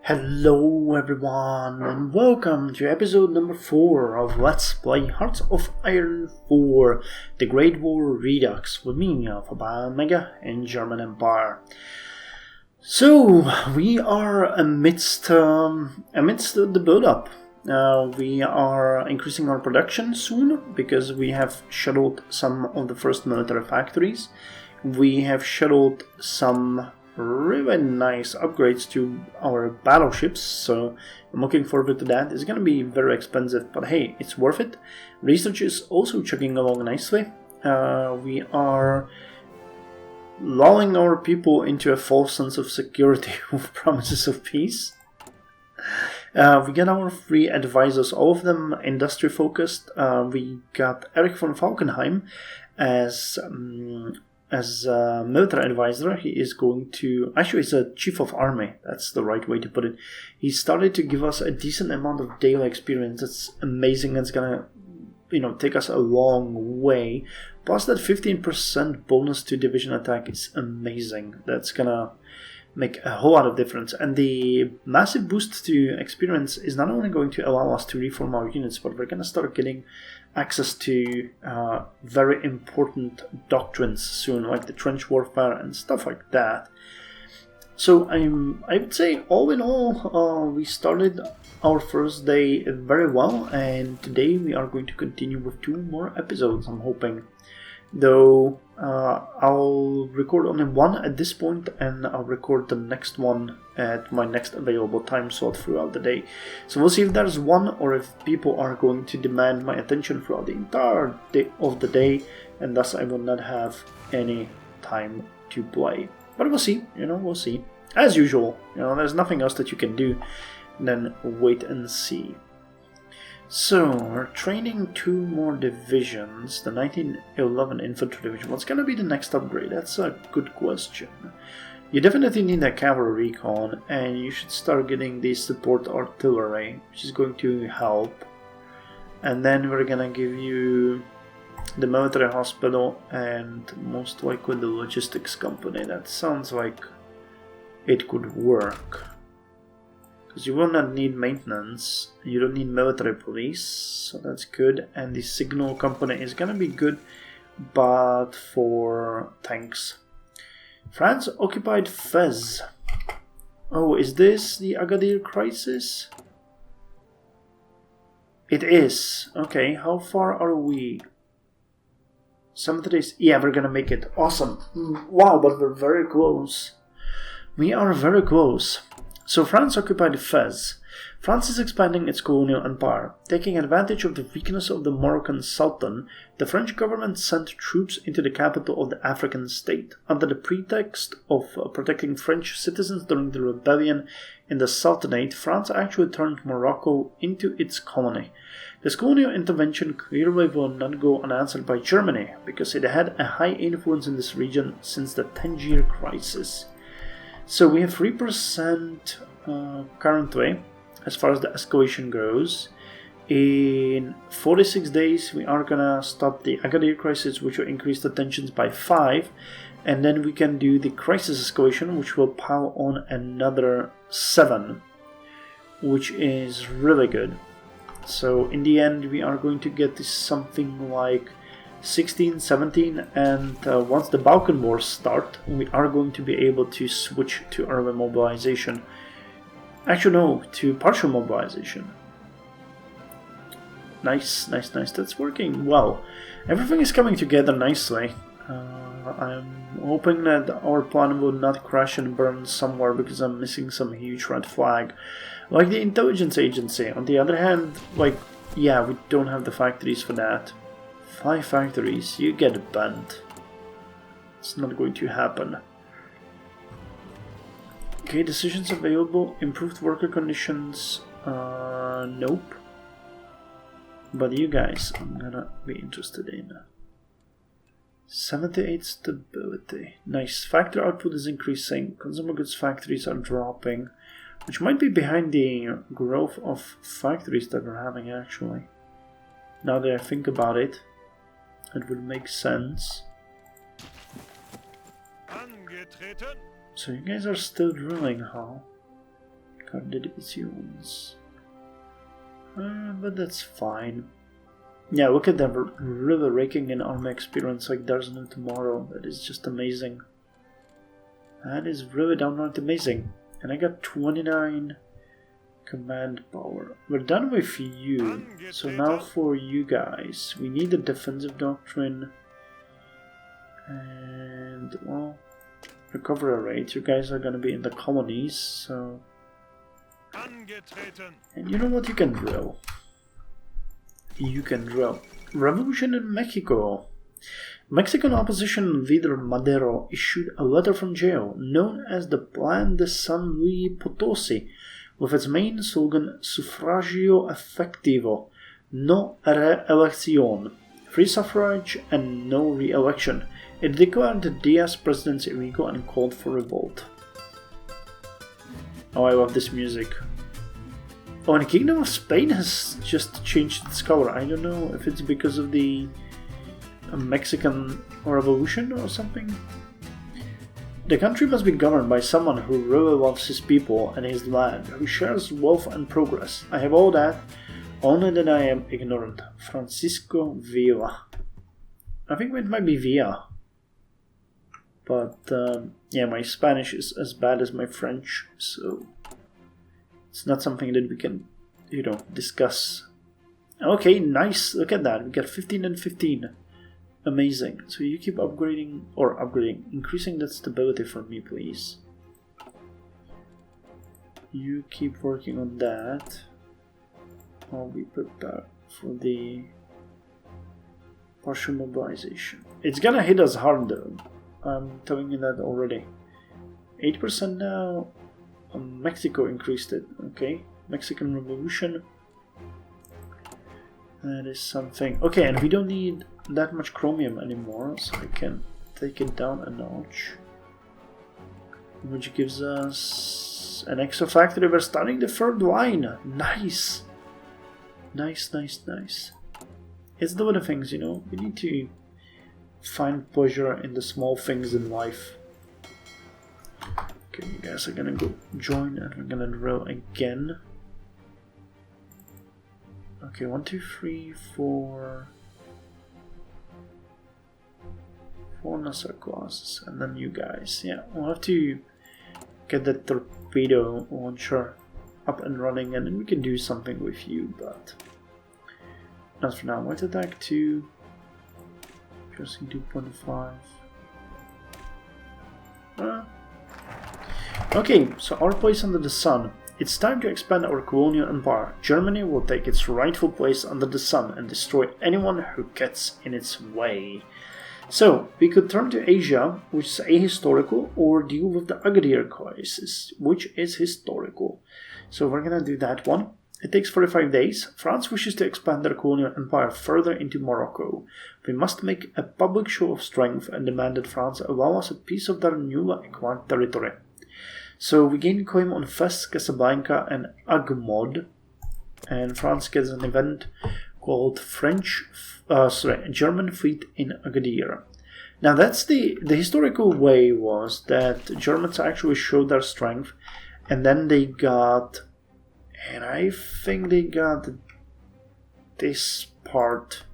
Hello everyone and welcome to episode number 4 of Let's Play Hearts of Iron 4 The Great War Redux with me, Alpha Mega in German Empire. So we are amidst the build-up. We are increasing our production soon because we have shuttled some of the first military factories. We have shuttled some really nice upgrades to our battleships, so I'm looking forward to that. It's gonna be very expensive, but hey, it's worth it. Research is also chugging along nicely. We are lulling our people into a false sense of security with promises of peace. We got our 3 advisors, all of them industry focused. We got Eric von Falkenheim as military advisor. He is going to, actually he's a chief of army, that's the right way to put it. He started to give us a decent amount of daily experience. It's amazing. It's gonna take us a long way. Plus that 15% bonus to division attack is amazing. That's gonna make a whole lot of difference. And the massive boost to experience is not only going to allow us to reform our units, but we're gonna start getting access to very important doctrines soon, like the trench warfare and stuff like that. So I would say all in all, we started our first day very well, and today we are going to continue with 2 more episodes, I'm hoping. Though I'll record only 1 at this point, and I'll record the next one at my next available time slot throughout the day. So we'll see if there's 1 or if people are going to demand my attention throughout the entire day of the day, and thus I will not have any time to play. But we'll see, we'll see. As usual, there's nothing else that you can do than wait and see. So, we're training 2 more divisions, the 1911 Infantry Division. What's going to be the next upgrade? That's a good question. You definitely need a cavalry recon, and you should start getting the support artillery, which is going to help. And then we're going to give you the military hospital and most likely the logistics company. That sounds like it could work. Because you will not need maintenance, you don't need military police, so that's good. And the signal company is gonna be good, but for tanks. France occupied Fez. Oh, is this the Agadir crisis? It is. Okay, how far are we? 7 days. Yeah, we're gonna make it. Awesome. Wow, but we're very close. We are very close. So France occupied Fez. France is expanding its colonial empire. Taking advantage of the weakness of the Moroccan Sultan, the French government sent troops into the capital of the African state. Under the pretext of protecting French citizens during the rebellion in the Sultanate, France actually turned Morocco into its colony. This colonial intervention clearly will not go unanswered by Germany, because it had a high influence in this region since the Tangier crisis. So we have 3% currently, as far as the escalation goes. In 46 days, we are gonna stop the Agadir crisis, which will increase the tensions by 5, and then we can do the crisis escalation, which will pile on another 7, which is really good. So in the end, we are going to get to something like 16, 17, and once the Balkan Wars start, we are going to be able to switch to early mobilization. Actually, no, to partial mobilization. Nice, nice, nice. That's working well. Everything is coming together nicely. I'm hoping that our plan will not crash and burn somewhere because I'm missing some huge red flag. Like the intelligence agency. On the other hand, yeah, we don't have the factories for that. 5 factories, you get banned. It's not going to happen. Okay, decisions available. Improved worker conditions. Nope. But you guys, I'm gonna be interested in. 78 stability. Nice. Factory output is increasing. Consumer goods factories are dropping. Which might be behind the growth of factories that we're having actually. Now that I think about it. It would make sense. So you guys are still drilling, huh? Carte divisions. But that's fine. Yeah, look at that river raking and army experience like there's no tomorrow. That is just amazing. That is really downright amazing. And I got 29 command power. We're done with you. So now for you guys, we need a defensive doctrine. And, well, recovery rate. You guys are gonna be in the colonies, so... And you know what? You can drill. You can drill. Revolution in Mexico. Mexican opposition leader Madero issued a letter from jail known as the Plan de San Luis Potosi, with its main slogan Sufragio Efectivo, No Reelección, free suffrage and no re-election. It declared Diaz's presidency illegal and called for revolt. Oh, I love this music. Oh, and the Kingdom of Spain has just changed its color. I don't know if it's because of the Mexican Revolution or something. The country must be governed by someone who really loves his people and his land, who shares wealth and progress. I have all that, only that I am ignorant. Francisco Villa. I think it might be Villa. But, yeah, my Spanish is as bad as my French, so it's not something that we can, discuss. Okay, nice. Look at that. We got 15 and 15. Amazing. So you keep increasing that stability for me, please. You keep working on that. I'll be prepared for the partial mobilization. It's gonna hit us hard though. I'm telling you that already. 8% now. Mexico increased it. Okay. Mexican Revolution. That is something. Okay, and we don't need that much chromium anymore, so I can take it down a notch. Which gives us an extra factory. We're starting the third line. Nice. Nice. It's the little things, We need to find pleasure in the small things in life. Okay, you guys are gonna go join and we're gonna drill again. Okay, 1, 2, 3, 4. 4 Nassau classes, and then you guys. Yeah, we'll have to get that torpedo launcher up and running, and then we can do something with you, but not for now. White attack 2. Piercing 2.5. Okay, so our place under the sun. It's time to expand our colonial empire. Germany will take its rightful place under the sun and destroy anyone who gets in its way. So, we could turn to Asia, which is ahistorical, or deal with the Agadir crisis, which is historical. So we're gonna do that one. It takes 45 days. France wishes to expand their colonial empire further into Morocco. We must make a public show of strength and demand that France allow us a piece of their newly acquired territory. So we gain claim on Fes, Casablanca and Agmod, and France gets an event called German Fleet in Agadir. Now that's the historical way was that Germans actually showed their strength, and then they got, and I think they got this part,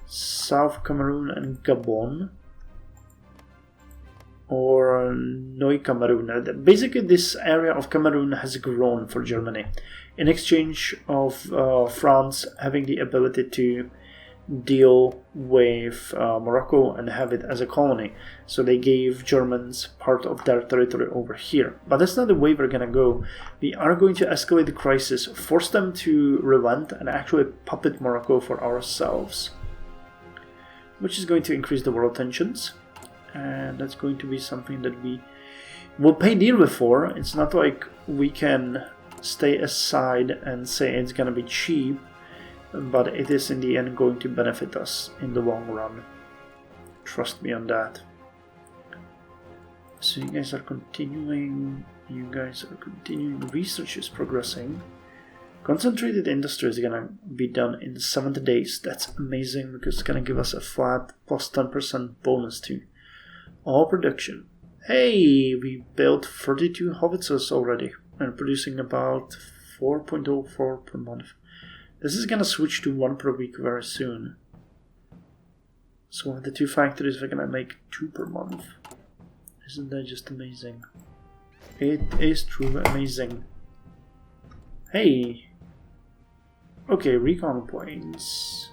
South Cameroon and Gabon. Or Noi Cameroon. Basically, this area of Cameroon has grown for Germany in exchange of France having the ability to deal with Morocco and have it as a colony. So they gave Germans part of their territory over here. But that's not the way we're gonna go. We are going to escalate the crisis, force them to relent, and actually puppet Morocco for ourselves, which is going to increase the world tensions. And that's going to be something that we will pay dearly for. It's not like we can stay aside and say it's going to be cheap, but it is in the end going to benefit us in the long run. Trust me on that. So you guys are continuing. Research is progressing. Concentrated industry is going to be done in 70 days. That's amazing because it's going to give us a flat plus 10% bonus too. All production. Hey, we built 32 howitzers already. and producing about 4.04 per month. This is gonna switch to 1 per week very soon. So with the 2 factories, we're gonna make 2 per month. Isn't that just amazing? It is truly amazing. Hey! Okay, recon points.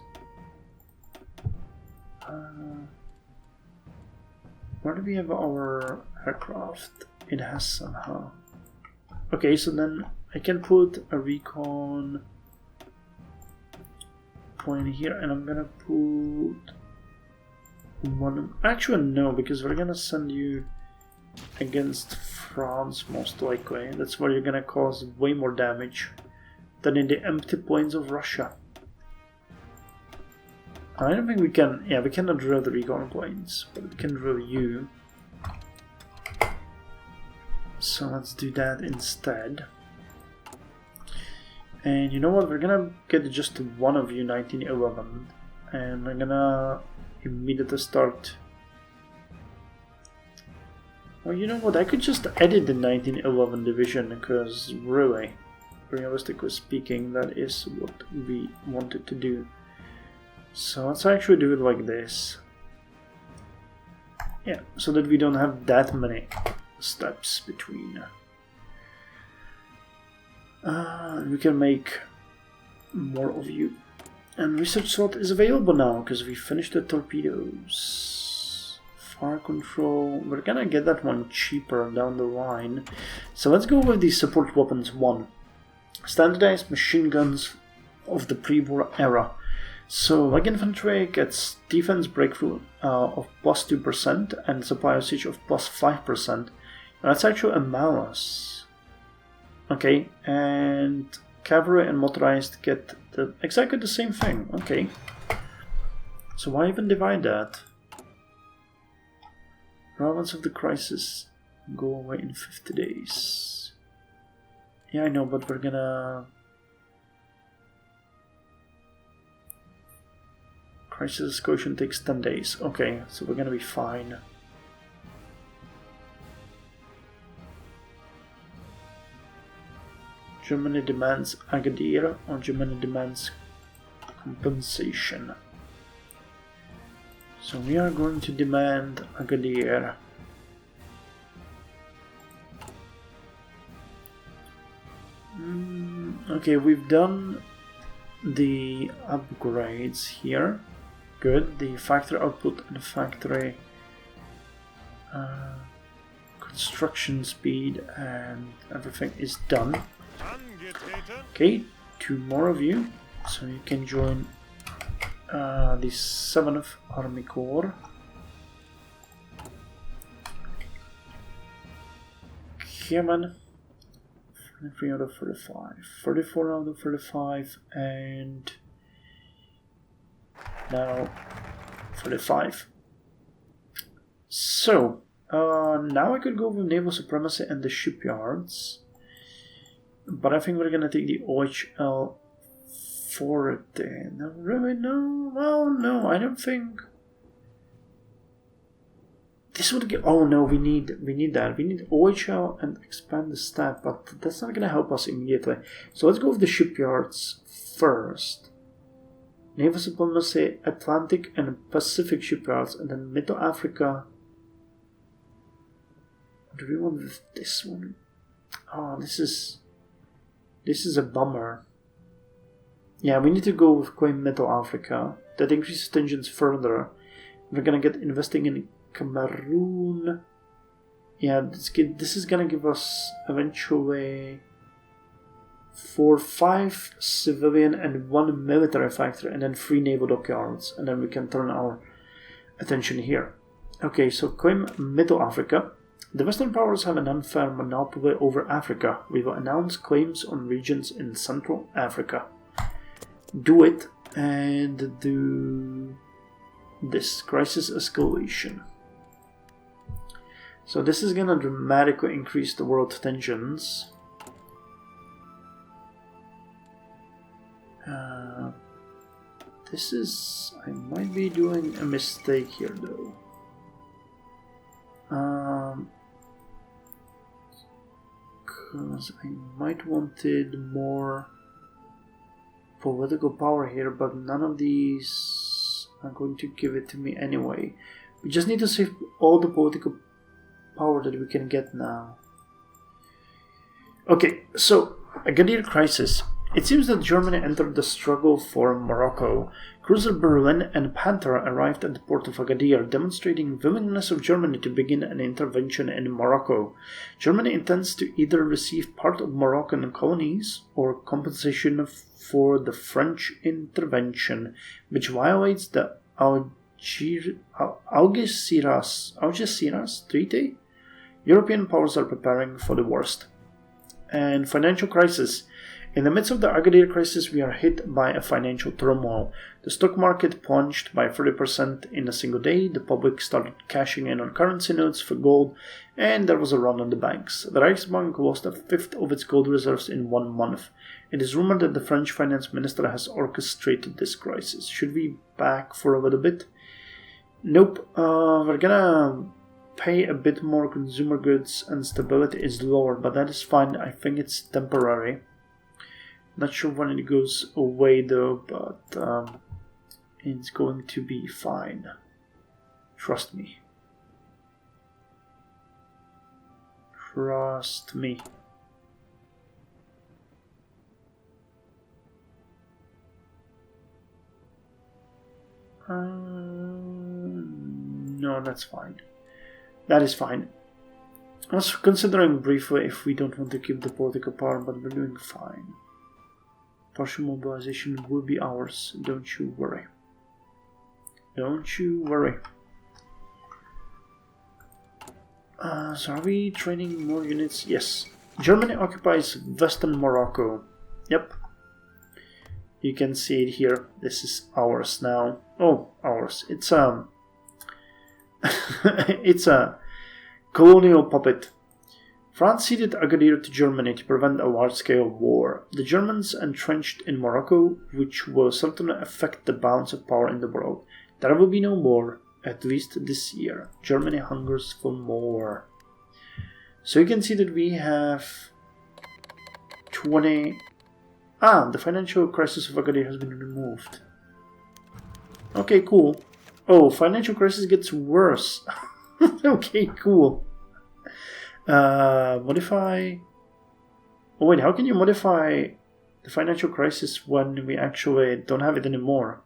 Where do we have our aircraft? It has somehow. Okay, so then I can put a recon point here, and I'm gonna put one. Actually, no, because we're gonna send you against France most likely. That's where you're gonna cause way more damage than in the empty points of Russia. I don't think we can. Yeah, we cannot drill the recon points, but we can drill you. So let's do that instead. And you know what? We're gonna get just one of you 1911, and we're gonna immediately start. Well, you know what? I could just edit the 1911 division, because really, realistically speaking, that is what we wanted to do. So let's actually do it like this. Yeah, so that we don't have that many steps between. We can make more of you. And research slot is available now because we finished the torpedoes. Fire control, we're gonna get that one cheaper down the line. So let's go with the support weapons 1. Standardized machine guns of the pre-war era. So light infantry gets defense breakthrough of +2% and supply usage of +5%. That's actually a malus. Okay, and cavalry and motorized get exactly the same thing. Okay, so why even divide that? Relevance of the crisis go away in 50 days. Yeah, I know, but we're gonna... Crisis escalation takes 10 days. Okay, so we're gonna be fine. Germany demands Agadir, or Germany demands compensation. So we are going to demand Agadir. Okay, we've done the upgrades here. Good. The factory output and factory construction speed and everything is done. Okay, 2 more of you, so you can join the 7th Army Corps. Yemen, 43 out of 35, 34 out of 35, and now 35. So, now I could go with naval supremacy and the shipyards. But I think we're gonna take the OHL 40. No, really? No? Well, no, I don't think. This would get. Oh no, we need that. We need OHL and expand the staff, but that's not gonna help us immediately. So let's go with the shipyards first. Naval supremacy, Atlantic and Pacific shipyards, and then Middle Africa. Do we want this one? Oh, this is a bummer. Yeah, we need to go with Queen Middle Africa. That increases tensions further. We're gonna get investing in Cameroon. Yeah, this is gonna give us eventually 5 civilian and 1 military factory, and then 3 naval dockyards, and then we can turn our attention here. Okay, so Queen Middle Africa. The Western powers have an unfair monopoly over Africa. We will announce claims on regions in Central Africa. Do it, and do this. Crisis escalation. So this is gonna dramatically increase the world tensions. This is... I might be doing a mistake here though. Because I might wanted more political power here, but none of these are going to give it to me anyway. We just need to save all the political power that we can get now. Okay, so Agadir crisis. It seems that Germany entered the struggle for Morocco. Cruiser Berlin and Panther arrived at the port of Agadir, demonstrating willingness of Germany to begin an intervention in Morocco. Germany intends to either receive part of Moroccan colonies or compensation for the French intervention, which violates the Algeciras Treaty. European powers are preparing for the worst. And financial crisis. In the midst of the Agadir crisis, we are hit by a financial turmoil. The stock market plunged by 30% in a single day, the public started cashing in on currency notes for gold, and there was a run on the banks. The Reichsbank lost a fifth of its gold reserves in 1 month. It is rumored that the French finance minister has orchestrated this crisis. Should we back for a little bit? Nope. We're gonna pay a bit more consumer goods and stability is lower, but that is fine. I think it's temporary. Not sure when it goes away though, but it's going to be fine. Trust me. Trust me. No, that's fine. That is fine. I was considering briefly if we don't want to keep the political power, but we're doing fine. Partial mobilization will be ours, don't you worry. Don't you worry. So are we training more units? Yes. Germany occupies Western Morocco. Yep. You can see it here. This is ours now. Oh, ours. It's it's a colonial puppet. France ceded Agadir to Germany to prevent a large-scale war. The Germans entrenched in Morocco, which will certainly affect the balance of power in the world. There will be no war, at least this year. Germany hungers for more. So you can see that we have 20... the financial crisis of Agadir has been removed. Okay, cool. Oh, financial crisis gets worse. Okay, cool. Modify... Oh wait, how can you modify the financial crisis when we actually don't have it anymore?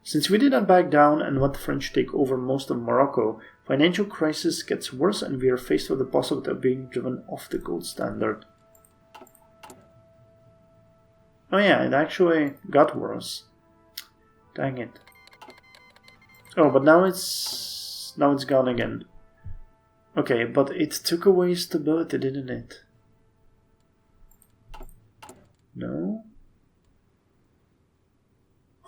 Since we did not back down and let the French take over most of Morocco, financial crisis gets worse and we are faced with the possibility of being driven off the gold standard. Oh yeah, it actually got worse. Dang it. Oh, but now it's gone again. Okay, but it took away stability, didn't it? No?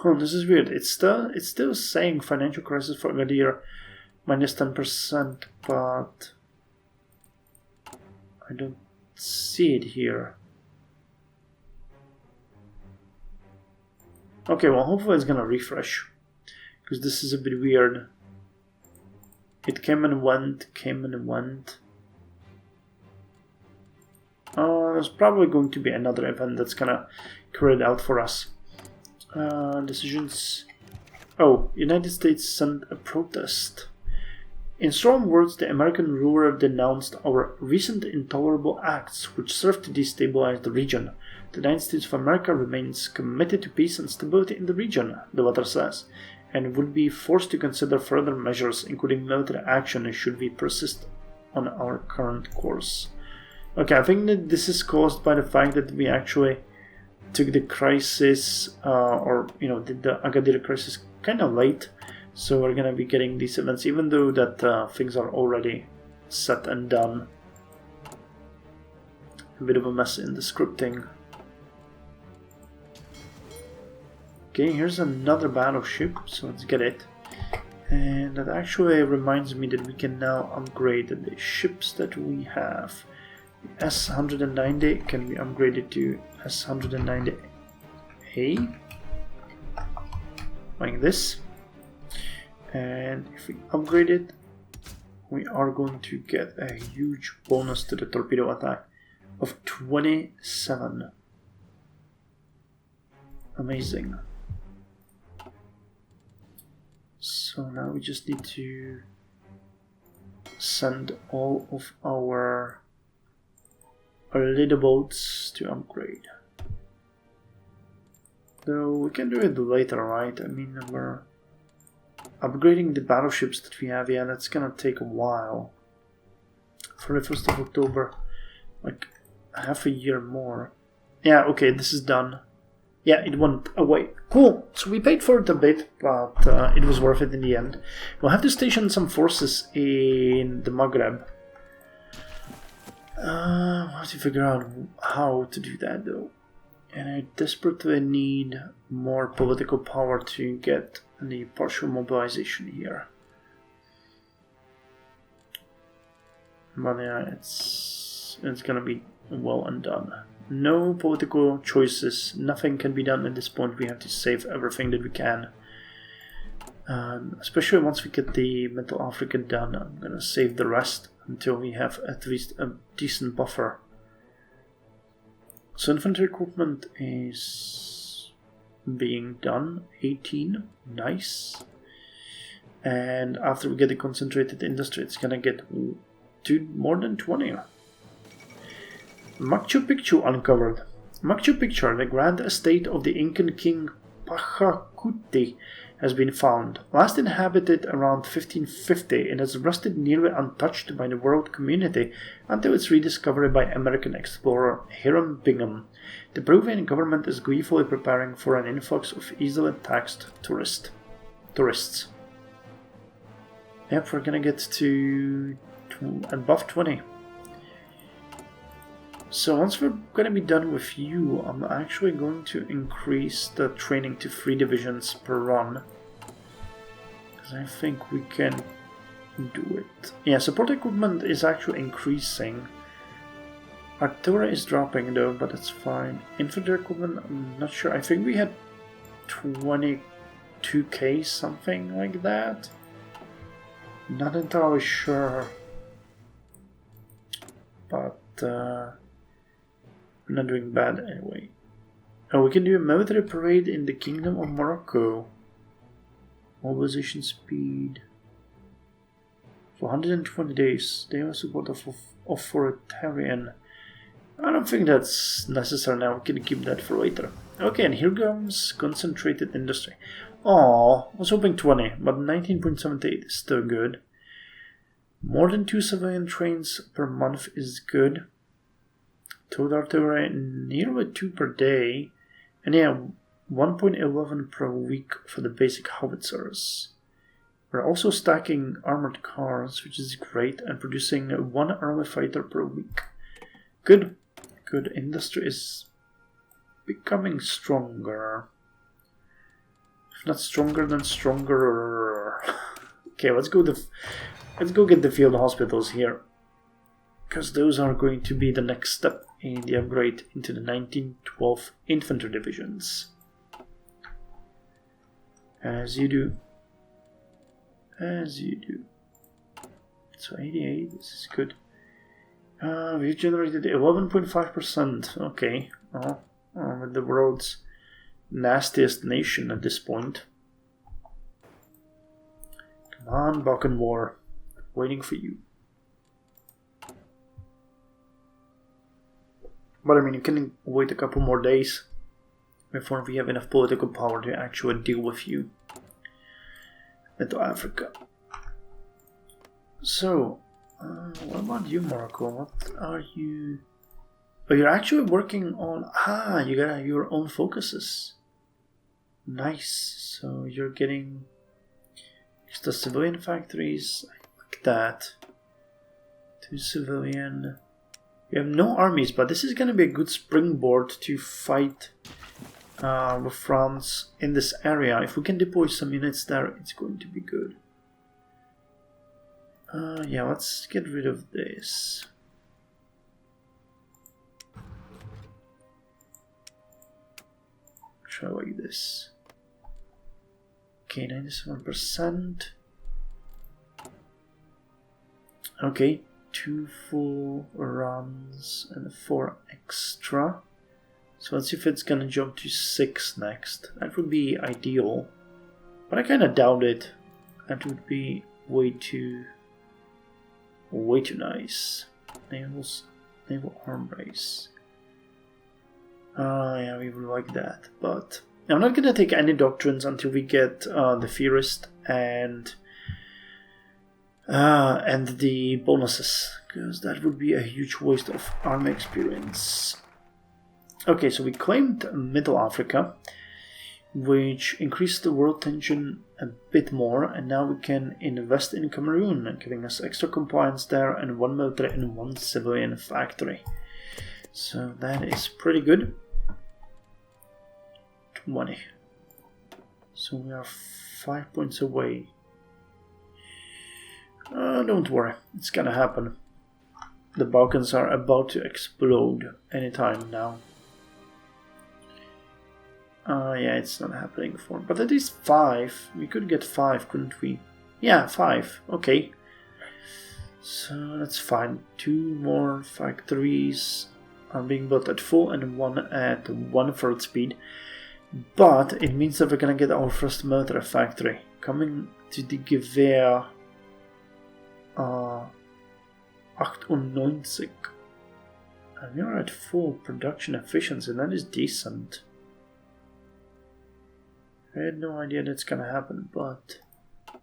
Oh, this is weird. It's still saying financial crisis for Agadir minus 10%, but I don't see it here. Okay, well, hopefully it's gonna refresh, because this is a bit weird. It came and went, came and went. There's probably going to be another event that's gonna clear it out for us. Decisions. Oh, United States sent a protest. In strong words, the American ruler denounced our recent intolerable acts which serve to destabilize the region. The United States of America remains committed to peace and stability in the region, the letter says, and would be forced to consider further measures, including military action, should we persist on our current course. Okay, I think that this is caused by the fact that we actually took the crisis, did the Agadir crisis kind of late, so we're gonna be getting these events, even though that things are already set and done. A bit of a mess in the scripting. Okay, here's another battleship, so let's get it. And that actually reminds me that we can now upgrade the ships that we have. The S-190 can be upgraded to S-190A, like this. And if we upgrade it, we are going to get a huge bonus to the torpedo attack. of 27. Amazing. So now we just need to send all of our leaderboats to upgrade. Though we can do it later, right? I mean, we're upgrading the battleships that we have. Yeah, that's gonna take a while. For the 1st of October, like half a year more. Yeah, okay, this is done. Yeah, it went away. Cool. So we paid for it a bit, but it was worth it in the end. We'll have to station some forces in the Maghreb. We'll have to figure out how to do that, though. And I desperately need more political power to get the partial mobilization here. But yeah, it's gonna be well undone. No political choices, nothing can be done at this point. We have to save everything that we can. Especially once we get the Middle Africa done, I'm gonna save the rest until we have at least a decent buffer. So infantry equipment is being done, 18, nice. And after we get the concentrated industry, it's gonna get to more than 20. Machu Picchu uncovered. Machu Picchu, the grand estate of the Incan king Pachacuti, has been found. Last inhabited around 1550, it has rested nearly untouched by the world community until its rediscovery by American explorer Hiram Bingham. The Peruvian government is gleefully preparing for an influx of easily taxed tourists. Yep, we're gonna get to above 20. So once we're going to be done with you, I'm actually going to increase the training to 3 divisions per run. Because I think we can do it. Yeah, support equipment is actually increasing. Artillery is dropping though, but it's fine. Infantry equipment, I'm not sure. I think we had 22k, something like that. Not entirely sure. But we're not doing bad anyway. Oh, we can do a military parade in the Kingdom of Morocco. Mobilization speed for 120 days. They have support of authoritarian. I don't think that's necessary now. We can keep that for later. Okay, and here comes concentrated industry. Oh, I was hoping 20, but 19.78 is still good. More than 2 civilian trains per month is good. Total artillery nearly 2 per day, and yeah, 1.11 per week for the basic howitzers. We're also stacking armored cars, which is great, and producing 1 army fighter per week. Good. Industry is becoming stronger. If not stronger, then stronger. Okay, let's go get the field hospitals here, because those are going to be the next step in the upgrade into the 1912 infantry divisions. As you do. So 88, this is good. We've generated 11.5%. Okay. With the world's nastiest nation at this point. Come on, Balkan War. Waiting for you. But I mean, you can wait a couple more days before we have enough political power to actually deal with you. Into Africa. So, what about you, Morocco? What are you... Oh, you're actually working on... you got your own focuses. Nice. So you're getting... the civilian factories, like that. 2 civilian... We have no armies, but this is going to be a good springboard to fight with France in this area. If we can deploy some units there, it's going to be good. Yeah, let's get rid of this. Try like this. Okay, 97%. Okay, 2 full runs and 4 extra. So let's see if it's gonna jump to 6 next. That would be ideal, but I kind of doubt it. That would be way too nice. Naval arm race. Yeah, we would like that, but I'm not gonna take any doctrines until we get the theorist and the bonuses, because that would be a huge waste of army experience. Okay, so we claimed Middle Africa, which increased the world tension a bit more, and now we can invest in Cameroon, giving us extra compliance there and 1 military and 1 civilian factory. So that is pretty good. 20. So we are 5 points away. Don't worry, it's gonna happen. The Balkans are about to explode anytime now. Yeah, it's not happening for, but at least 5. We could get 5, couldn't we? Yeah, 5. Okay. So that's fine. 2 more factories are being built at full and 1 at 1/3 speed. But it means that we're gonna get our first military factory coming to the Gewehr 98. And we are at full production efficiency, and that is decent. I had no idea that's gonna happen, but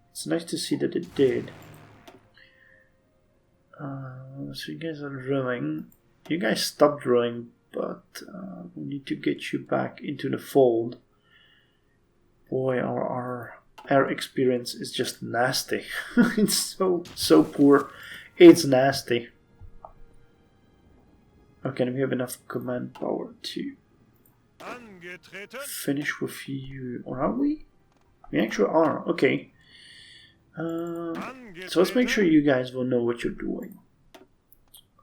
it's nice to see that it did. So you guys are drilling. You guys stopped drilling, but we need to get you back into the fold. Boy, our air experience is just nasty. It's so poor. It's nasty. Okay, we have enough command power to finish with you, or are we? We actually are. Okay. So let's make sure you guys will know what you're doing.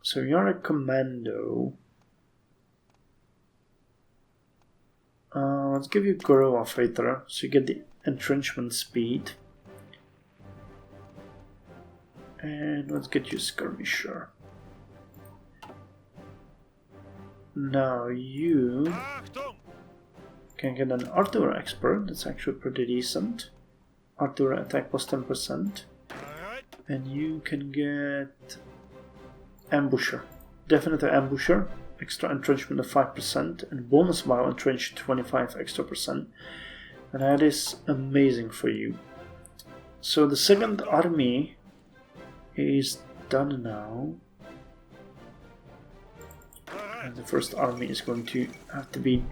So you're a commando. Let's give you guerrilla fighter, so you get the entrenchment speed. And let's get you skirmisher. Now you can get an artillery expert. That's actually pretty decent. Artillery attack plus 10%. And you can get ambusher. Definitely ambusher. Extra entrenchment of 5% and bonus mile entrench 25 extra %. And that is amazing for you. So the second army is done now. And the first army is going to have to be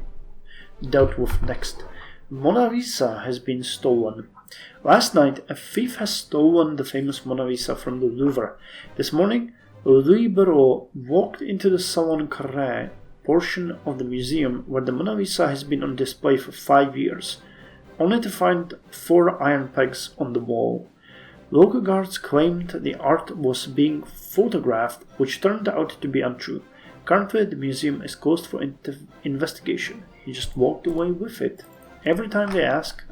dealt with next. Mona Lisa has been stolen. Last night, a thief has stolen the famous Mona Lisa from the Louvre. This morning, Louis Barrault walked into the Salon Carré portion of the museum where the Mona Lisa has been on display for 5 years, only to find 4 iron pegs on the wall. Local guards claimed the art was being photographed, which turned out to be untrue. Currently, the museum is closed for investigation. He just walked away with it. Every time they ask,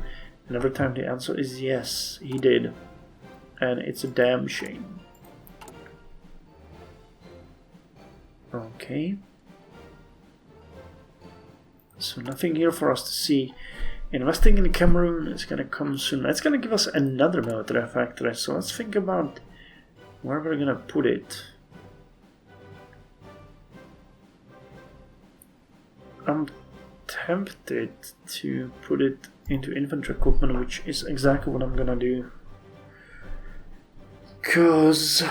and every time the answer is yes, he did. And it's a damn shame. Okay. So nothing here for us to see. Investing in Cameroon is going to come soon. It's going to give us another military factory. So let's think about where we're going to put it. I'm tempted to put it into infantry equipment, which is exactly what I'm going to do. Because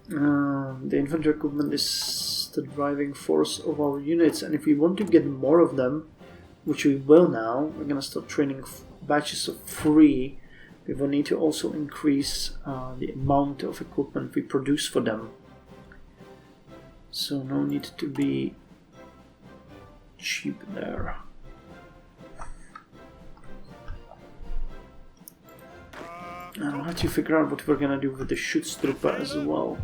the infantry equipment is the driving force of our units, and if we want to get more of them, which we will now, we're gonna start training batches of 3. We will need to also increase the amount of equipment we produce for them. So no need to be cheap there. I'll have to figure out what we're gonna do with the Schutztruppe as well.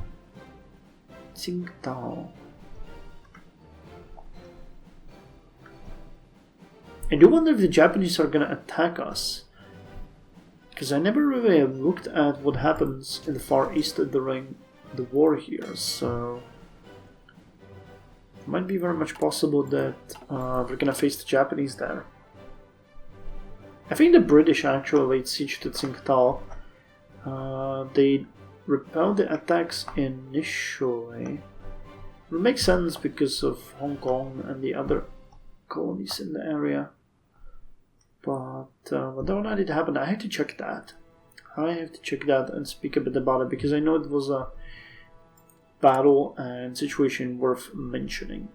Tsingtao. I do wonder if the Japanese are gonna attack us, because I never really looked at what happens in the far east of the ring the war here, so it might be very much possible that we're gonna face the Japanese there. I think the British actually laid siege to Tsingtao. They repelled the attacks initially. It makes sense because of Hong Kong and the other colonies in the area. But whether or not it happened, I have to check that. I have to check that and speak a bit about it, because I know it was a battle and situation worth mentioning.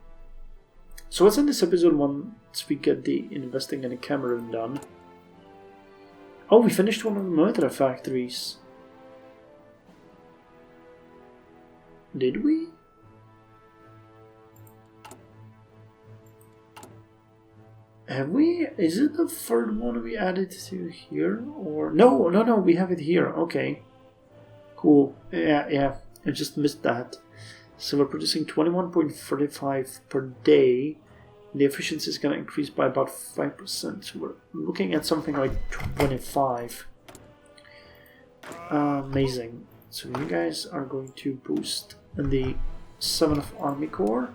So let's end this episode once we get the investing in Cameroon done. Oh, we finished one of the military factories. Did we? Have we? Is it the third one we added to here? Or no, we have it here. Okay. Cool. Yeah. I just missed that. So we're producing 21.35 per day. The efficiency is going to increase by about 5%. So we're looking at something like 25. Amazing. So you guys are going to boost the 7th Army Corps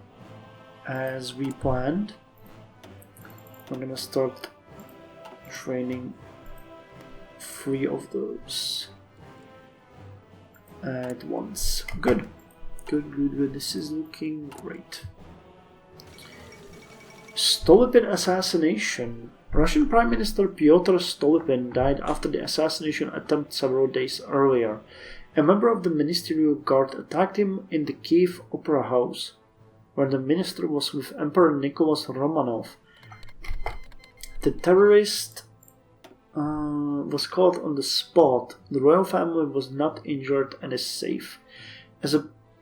as we planned. I'm going to start training 3 of those at once. Good. This is looking great. Stolypin assassination. Russian Prime Minister Pyotr Stolypin died after the assassination attempt several days earlier. A member of the Ministerial Guard attacked him in the Kiev Opera House, where the minister was with Emperor Nicholas Romanov. The terrorist was caught on the spot. The royal family was not injured and is safe.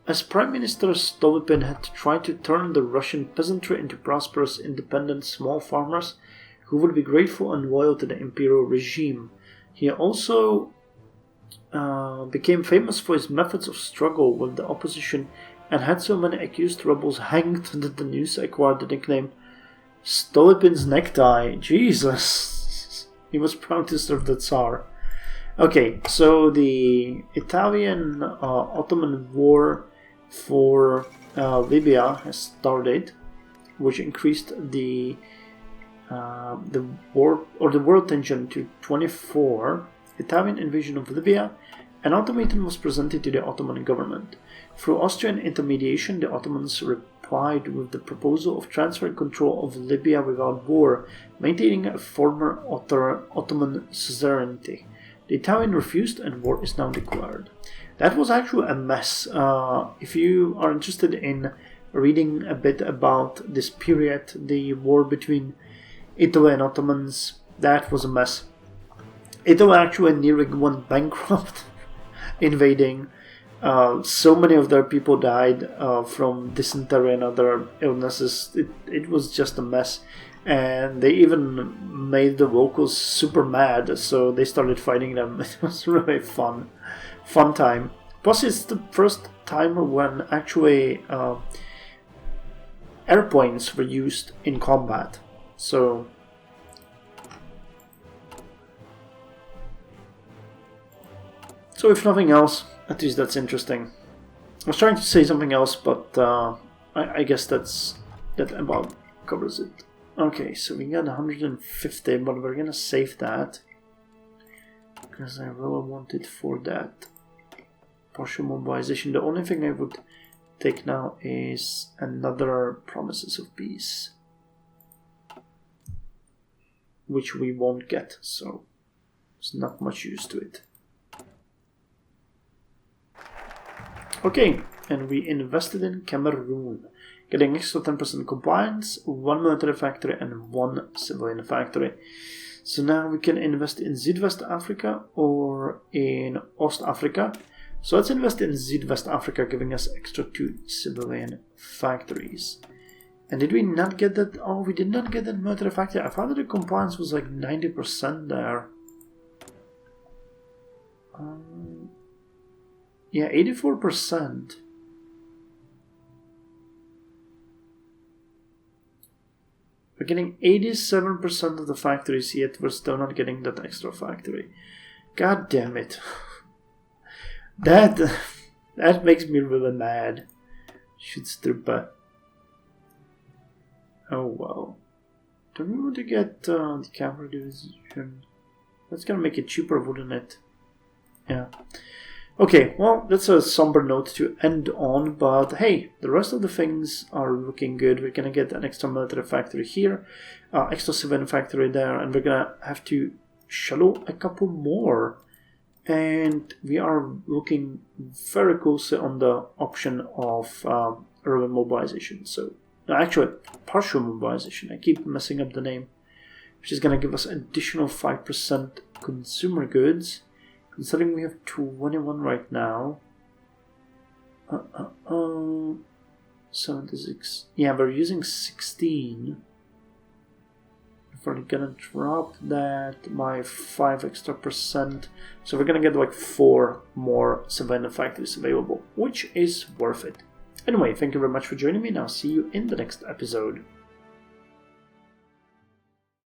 As Prime Minister, Stolypin had tried to turn the Russian peasantry into prosperous, independent, small farmers who would be grateful and loyal to the imperial regime. He also became famous for his methods of struggle with the opposition and had so many accused rebels hanged that the news acquired the nickname Stolypin's necktie. Jesus! He was proud to serve the Tsar. Okay, so the Italian-Ottoman War for Libya has started, which increased the world tension to 24. Italian invasion of Libya. An ultimatum was presented to the Ottoman government. Through Austrian intermediation, the Ottomans replied with the proposal of transferring control of Libya without war, maintaining a former Ottoman suzerainty. The Italian refused and war is now declared. That was actually a mess. If you are interested in reading a bit about this period, the war between Italy and Ottomans, that was a mess. Italy actually nearly went bankrupt invading. So many of their people died from dysentery and other illnesses. It was just a mess. And they even made the locals super mad, so they started fighting them. It was really fun time. Plus, it's the first time when actually airplanes were used in combat. So if nothing else, at least that's interesting. I was trying to say something else, but I guess that about covers it. Okay, so we got 150, but we're gonna save that because I really want it for that partial mobilization. The only thing I would take now is another promises of peace, which we won't get, so there's not much use to it. Okay, and we invested in Cameroon, getting extra 10% compliance, 1 military factory and 1 civilian factory. So now we can invest in Zuidwest Africa or in Oost Africa. So let's invest in Zuidwest Africa, giving us extra 2 civilian factories. And did we not get that? Oh, we did not get that military factory. I thought that the compliance was like 90% there. Yeah, 84%. We're getting 87% of the factories, yet we're still not getting that extra factory. God damn it. That That makes me really mad. Shoot stripper. Oh well. Don't we want to get the camera division? That's gonna make it cheaper, wouldn't it? Yeah. Okay, well, that's a somber note to end on, but hey, the rest of the things are looking good. We're gonna get an extra military factory here, extra civilian factory there, and we're gonna have to shuttle a couple more. And we are looking very closely on the option of urban mobilization. So, no, actually, partial mobilization. I keep messing up the name, which is gonna give us additional 5% consumer goods. Considering we have 21 right now. 76. Yeah, we're using 16. If we're gonna drop that by 5 extra percent. So we're gonna get like 4 more civilian factories available, which is worth it. Anyway, thank you very much for joining me, and I'll see you in the next episode.